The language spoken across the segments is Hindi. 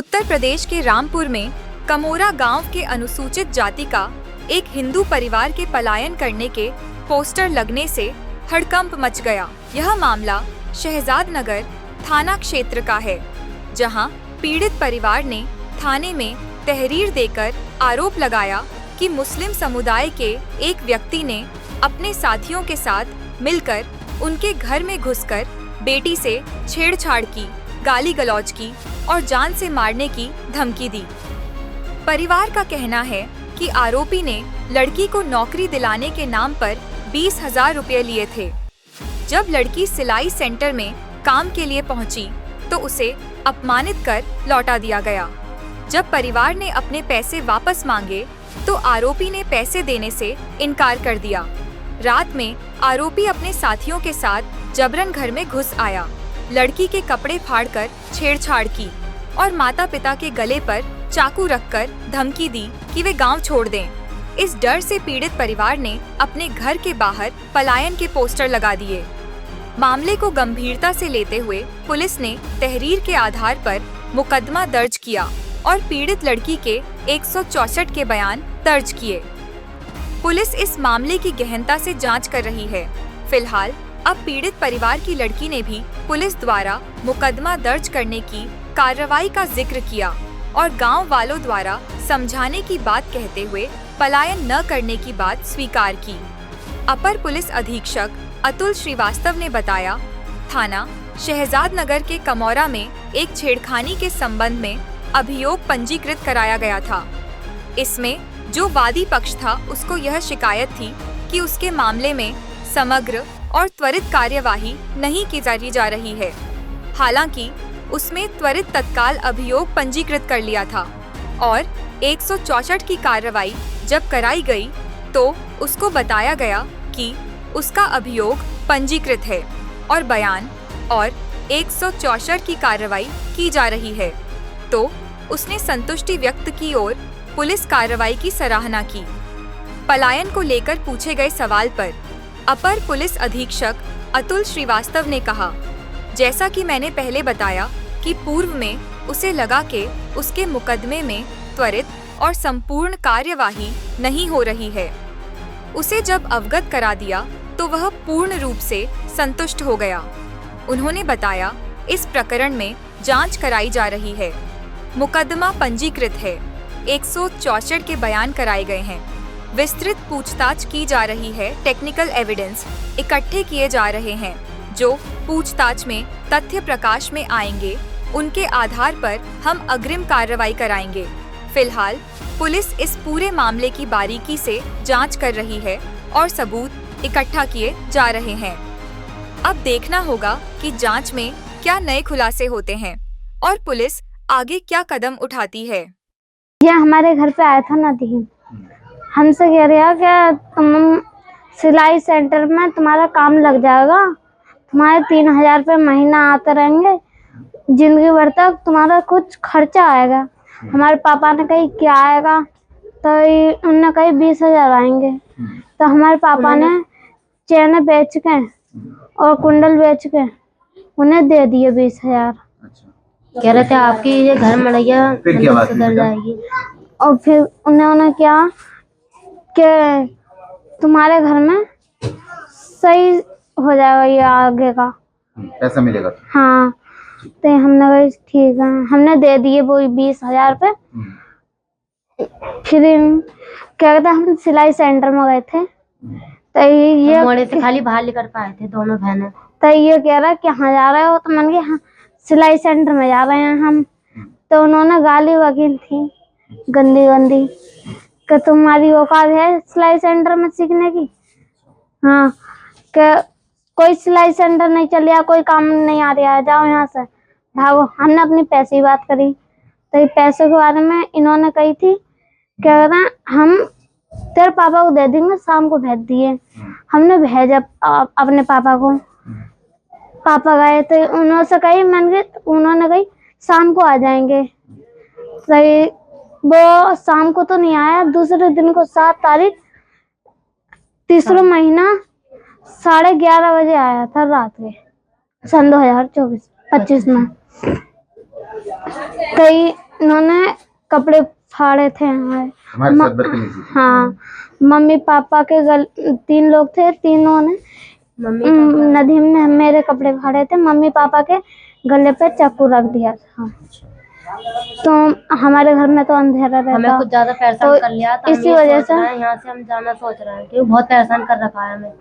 उत्तर प्रदेश के रामपुर में कमोरा गांव के अनुसूचित जाति का एक हिंदू परिवार के पलायन करने के पोस्टर लगने से हड़कंप मच गया। यह मामला शहजाद नगर थाना क्षेत्र का है, जहां पीड़ित परिवार ने थाने में तहरीर देकर आरोप लगाया कि मुस्लिम समुदाय के एक व्यक्ति ने अपने साथियों के साथ मिलकर उनके घर में घुसकर बेटी से छेड़छाड़ की, गाली गलौज की और जान से मारने की धमकी दी। परिवार का कहना है कि आरोपी ने लड़की को नौकरी दिलाने के नाम पर 20,000 रुपये लिए थे। जब लड़की सिलाई सेंटर में काम के लिए पहुंची तो उसे अपमानित कर लौटा दिया गया। जब परिवार ने अपने पैसे वापस मांगे तो आरोपी ने पैसे देने से इनकार कर दिया। रात में आरोपी अपने साथियों के साथ जबरन घर में घुस आया, लड़की के कपड़े फाड़कर छेड़छाड़ की और माता पिता के गले पर चाकू रखकर धमकी दी कि वे गांव छोड़ दें। इस डर से पीड़ित परिवार ने अपने घर के बाहर पलायन के पोस्टर लगा दिए। मामले को गंभीरता से लेते हुए पुलिस ने तहरीर के आधार पर मुकदमा दर्ज किया और पीड़ित लड़की के 164 के बयान दर्ज किए। पुलिस इस मामले की गहनता से जांच कर रही है। फिलहाल अब पीड़ित परिवार की लड़की ने भी पुलिस द्वारा मुकदमा दर्ज करने की कार्रवाई का जिक्र किया और गांव वालों द्वारा समझाने की बात कहते हुए पलायन न करने की बात स्वीकार की। अपर पुलिस अधीक्षक अतुल श्रीवास्तव ने बताया, थाना शहजाद नगर के कमोरा में एक छेड़खानी के संबंध में अभियोग पंजीकृत कराया गया था। इसमें जो वादी पक्ष था उसको यह शिकायत थी कि उसके मामले में समग्र और त्वरित कार्यवाही नहीं की जा रही है। हालांकि उसमें त्वरित तत्काल अभियोग पंजीकृत कर लिया था और 164 की कार्रवाई जब कराई गई तो उसको बताया गया कि उसका अभियोग पंजीकृत है और बयान और 164 की कार्रवाई की जा रही है, तो उसने संतुष्टि व्यक्त की और पुलिस कार्रवाई की सराहना की। पलायन को लेकर पूछे गए सवाल पर अपर पुलिस अधीक्षक अतुल श्रीवास्तव ने कहा, जैसा कि मैंने पहले बताया कि पूर्व में उसे लगा कि उसके मुकदमे में त्वरित और संपूर्ण कार्यवाही नहीं हो रही है। उसे जब अवगत करा दिया तो वह पूर्ण रूप से संतुष्ट हो गया। उन्होंने बताया, इस प्रकरण में जांच कराई जा रही है, मुकदमा पंजीकृत है, 164 के बयान कराए गए हैं, विस्तृत पूछताछ की जा रही है, टेक्निकल एविडेंस इकट्ठे किए जा रहे हैं, जो पूछताछ में तथ्य प्रकाश में आएंगे उनके आधार पर हम अग्रिम कार्रवाई कराएंगे। फिलहाल पुलिस इस पूरे मामले की बारीकी से जांच कर रही है और सबूत इकट्ठा किए जा रहे हैं। अब देखना होगा कि जांच में क्या नए खुलासे होते हैं और पुलिस आगे क्या कदम उठाती है। यह हमारे घर पे आया था नदीम, हमसे कह रहा कि तुम सिलाई सेंटर में तुम्हारा काम लग जाएगा, तुम्हारे 3,000 रुपये महीना आते रहेंगे, जिंदगी भर तक तुम्हारा कुछ खर्चा आएगा। हमारे पापा ने कही क्या आएगा, तो उन्होंने कही 20,000 आएंगे। तो हमारे पापा ने चैन बेच के और कुंडल बेच के उन्हें दे दिए 20,000। कह रहे थे आपकी ये घर मड़ैया सुधर जाएगी। और फिर उन्होंने क्या कि तुम्हारे घर में सही हो जाएगा, ये आगे का पैसा मिलेगा। हाँ, तो हमने कहा ठीक है, हमने दे दिए वो 20,000 रुपये। फिर क्या कहते हम सिलाई सेंटर में गए थे, तो ये मोड़े से खाली बाहर लेकर पाए थे दोनों बहनें। तो ये कह रहा कि हाँ जा रहे हो, तो मैंने कहा हाँ सिलाई सेंटर में जा रहे हैं हम। तो उन्होंने गाली वकील थी गंदी गंदी कि तुम्हारी औकात है सिलाई सेंटर में सीखने की। हाँ, कि कोई सिलाई सेंटर नहीं चल रहा, कोई काम नहीं आ रहा है, जाओ यहाँ से भागो। हमने अपनी पैसे की बात करी, तो ये पैसों के बारे में इन्होंने कही थी क्या कहना हम तेरे पापा को दे देंगे, शाम को भेज दिए। हमने भेजा अपने पापा को, पापा गए तो उन्होंने कही, मैंने उन्होंने कही शाम को आ जाएंगे। सही, वो शाम को तो नहीं आया, दूसरे दिन को 7 तारीख तीसरा महीना 11:30 बजे आया था रात के सन 2024-25 में। कई इन्होंने कपड़े फाड़े थे हमारे। हमारे साथ बदतमीजी की। हाँ, मम्मी पापा के 3 लोग थे, तीनों ने नदीम ने मेरे कपड़े फाड़े थे, मम्मी पापा के गले पे चाकू रख दिया था। तो हमारे घर में तो अंधेरा रहता, हमें कुछ ज्यादा परेशान कर लिया था, इसी वजह से यहाँ से हम जाना सोच रहे हैं क्योंकि बहुत परेशान कर रखा है हमें।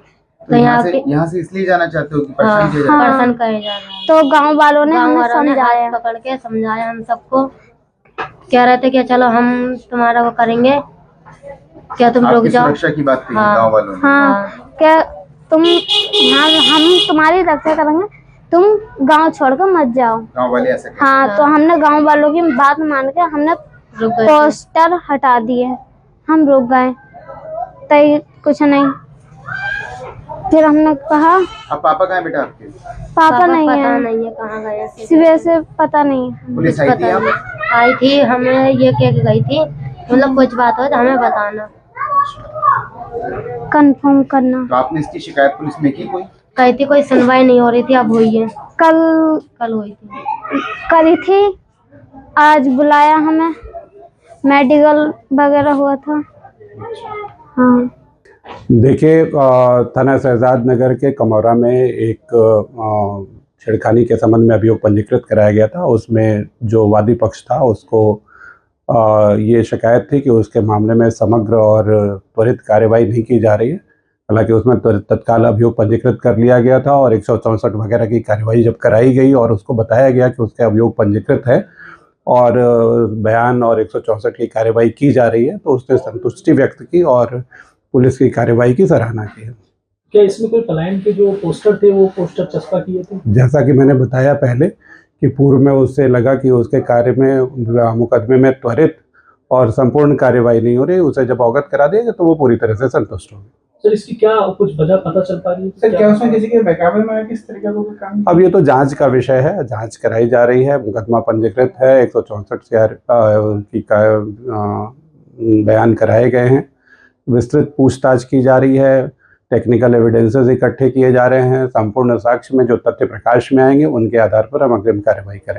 तो यहाँ से इसलिए जाना चाहते हो कि परेशान किया जा रहा है? परेशान करे जा रहा है। तो गांव वालों ने हमें समझाया, पकड़ के समझाया हम सबको, कह रहे थे कि चलो हम तुम्हारा वो करेंगे, क्या तुम रुक जाओ। सुरक्षा की बात कही गांव वालों ने। हाँ, क्या तुम हम तुम्हारी रक्षा करेंगे, तुम गांव छोड़कर मत जाओ। गांव वाले ऐसा कहते हैं। हाँ, तो हमने गांव वालों की बात मान के हमने पोस्टर हटा दिए, हम रुक गए, तय कुछ नहीं। फिर हमने कहा अब पापा कहाँ है बेटा आपके? पापा नहीं पता है, नहीं है कहाँ गए, सुबह से पता नहीं है। पुलिस आई थी? आई थी, हमें ये कह के गई थी मतलब कुछ बात हो तो हमें बताना, कंफर्म करना। तो आपने इसकी शिकायत पुलिस में की कोई? कही थी, कोई सुनवाई नहीं हो रही थी, अब हुई है। कल हुई थी, करी थी, आज बुलाया हमें, मेडिकल वगैरह हुआ था। हाँ। देखिए, थाना शहजाद नगर के कमौरा में एक छेड़खानी के संबंध में अभियोग पंजीकृत कराया गया था। उसमें जो वादी पक्ष था उसको ये शिकायत थी कि उसके मामले में समग्र और त्वरित कार्रवाई नहीं की जा रही है। हालांकि उसमें तत्काल अभियोग पंजीकृत कर लिया गया था और 164 वगैरह की कार्रवाई जब कराई गई और उसको बताया गया कि उसके अभियोग पंजीकृत है और बयान और 164 की कार्रवाई की जा रही है, तो उसने संतुष्टि व्यक्त की और पुलिस की कार्रवाई की सराहना की है। क्या इसमें कोई पलायन के जो पोस्टर थे वो पोस्टर चस्पा किए थे? जैसा कि मैंने बताया पहले कि पूर्व में उससे लगा कि उसके कार्य में मुकदमे में त्वरित और संपूर्ण कार्रवाई नहीं हो रही, उसे जब अवगत करा देगा तो वो पूरी तरह से संतुष्ट होगी। सर, इसकी क्या कुछ वजह पता चल पा रही है? सर, क्या उसमें किसी के बहकावे में किस तरीके का काम? अब ये तो जांच का विषय है, जांच कराई जा रही है, मुकदमा पंजीकृत है, 164 की बयान कराए गए हैं, विस्तृत पूछताछ की जा रही है, टेक्निकल एविडेंसेस इकट्ठे किए जा रहे हैं, संपूर्ण साक्ष्य में जो तथ्य प्रकाश में आएंगे उनके आधार पर हम अग्रिम कार्रवाई करेंगे।